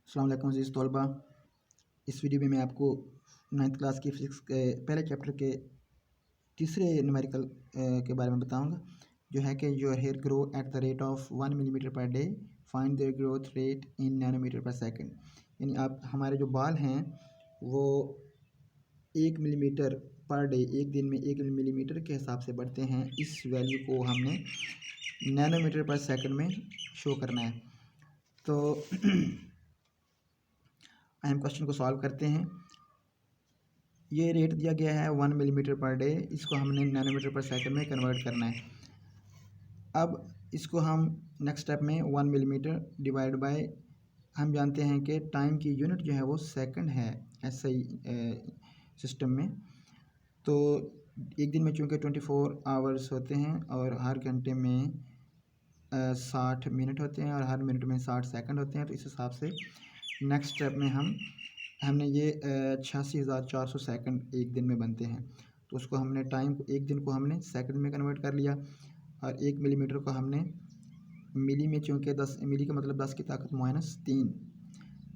अस्सलाम वालेकुम अज़ीज़ तलबा। इस वीडियो में मैं आपको 9th क्लास की फ़िज़िक्स के पहले चैप्टर के तीसरे न्यूमेरिकल के बारे में बताऊंगा, जो है कि your hair grow at the rate of 1 millimetre per day, find their growth rate in nanometre per second. यानी आप हमारे जो बाल हैं वो 1 मिलीमीटर पर डे, एक दिन में 1 मिलीमीटर के हिसाब से बढ़ते हैं। इस वैल्यू को हमने नैनोमीटर पर सेकंड में शो करना है। तो हम क्वेश्चन को सॉल्व करते हैं। ये रेट दिया गया है 1 मिलीमीटर पर डे, इसको हमने नैनोमीटर पर सेकंड में कन्वर्ट करना है। अब इसको हम नेक्स्ट स्टेप में 1 मिलीमीटर डिवाइड बाय, हम जानते हैं कि टाइम की यूनिट जो है वो सेकंड है ऐसे ही सिस्टम में। तो एक दिन में चूँकि 24 आवर्स होते हैं और हर घंटे में 60 मिनट होते हैं और हर मिनट में 60 सेकंड होते हैं, तो इस हिसाब से नेक्स्ट स्टेप में हमने ये 86,400 सेकंड एक दिन में बनते हैं। तो उसको हमने टाइम को, एक दिन को हमने सेकंड में कन्वर्ट कर लिया और 1 मिलीमीटर को हमने मिली में, चूँकि 10 मिली का मतलब 10 की ताकत -3,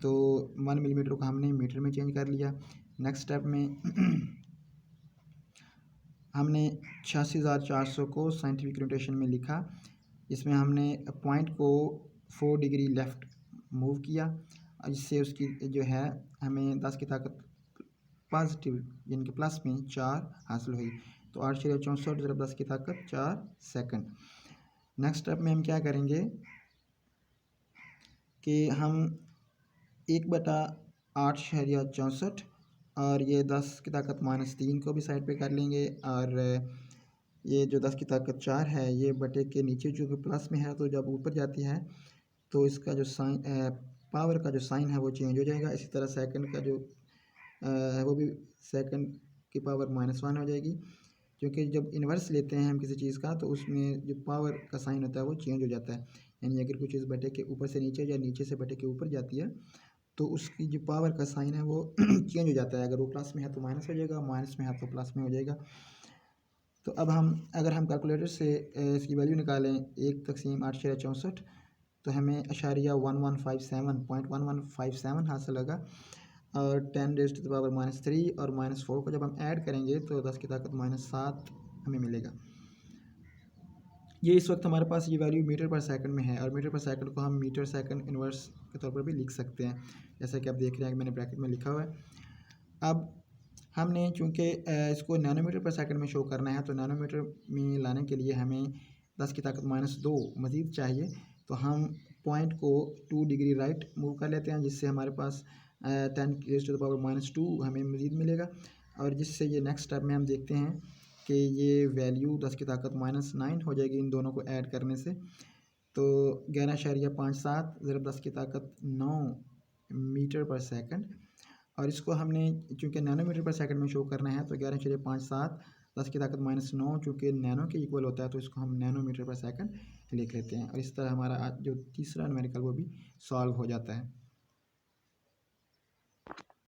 तो 1 मिलीमीटर को हमने मीटर में चेंज कर लिया। नेक्स्ट स्टेप में हमने 86,400 को साइंटिफिक नोटेशन में लिखा। इसमें हमने पॉइंट को 4 डिग्री लेफ़्ट मूव किया, इससे उसकी जो है हमें 10 की ताकत पॉजिटिव यानी कि प्लस में 4 हासिल हुई। तो 8/64 ज़रब 10 की ताकत 4 सेकंड। नेक्स्ट स्टेप में हम क्या करेंगे कि हम 1/8/64 और ये 10 की ताकत -3 को भी साइड पे कर लेंगे, और ये जो 10 की ताकत 4 है ये बटे के नीचे जो कि प्लस में है, तो जब ऊपर जाती है तो इसका जो साइन, पावर का जो साइन है वो चेंज हो जाएगा। इसी तरह सेकंड का जो वो भी सेकंड की पावर -1 हो जाएगी, क्योंकि जब इन्वर्स लेते हैं हम किसी चीज़ का तो उसमें जो पावर का साइन होता है वो चेंज हो जाता है। यानी अगर कोई चीज़ बटे के ऊपर से नीचे या नीचे से बटे के ऊपर जाती है तो उसकी जो पावर का साइन है वो चेंज हो जाता है। अगर वो प्लस में है तो माइनस हो जाएगा, माइनस में है तो प्लस में हो जाएगा। तो अब अगर हम कैलकुलेटर से इसकी वैल्यू निकालें 1/8/64, तो हमें अशारिया 1157 हासिल होगा, और 10⁻³ और -4 को जब हम ऐड करेंगे तो 10 की ताकत -7 हमें मिलेगा। ये इस वक्त हमारे पास ये वैल्यू मीटर पर सेकंड में है, और मीटर पर सेकंड को हम मीटर सेकंड इन्वर्स के तौर पर भी लिख सकते हैं, जैसा कि आप देख रहे हैं कि मैंने ब्रैकेट में लिखा हुआ है। अब हमने चूँकि इसको नैनोमीटर पर सेकंड में शो करना है, तो नैनोमीटर में लाने के लिए हमें 10 की ताकत -2 मज़ीद चाहिए। तो हम पॉइंट को 2 डिग्री राइट मूव कर लेते हैं, जिससे हमारे पास 10⁻² हमें मज़ीद मिलेगा, और जिससे ये नेक्स्ट स्टेप में हम देखते हैं कि ये वैल्यू 10 की ताकत -9 हो जाएगी इन दोनों को ऐड करने से। तो 11.57 ज़रब 10 की ताकत 9 मीटर पर सेकंड, और इसको हमने चूँकि नैनोमीटर पर सेकंड में शो करना है तो 11.57 10 की ताकत -9 चूँकि नैनो के इक्वल होता है, तो इसको हम नैनोमीटर पर सेकंड लिख लेते हैं, और इस तरह हमारा आज जो तीसरा न्यूमेरिकल वो भी सॉल्व हो जाता है।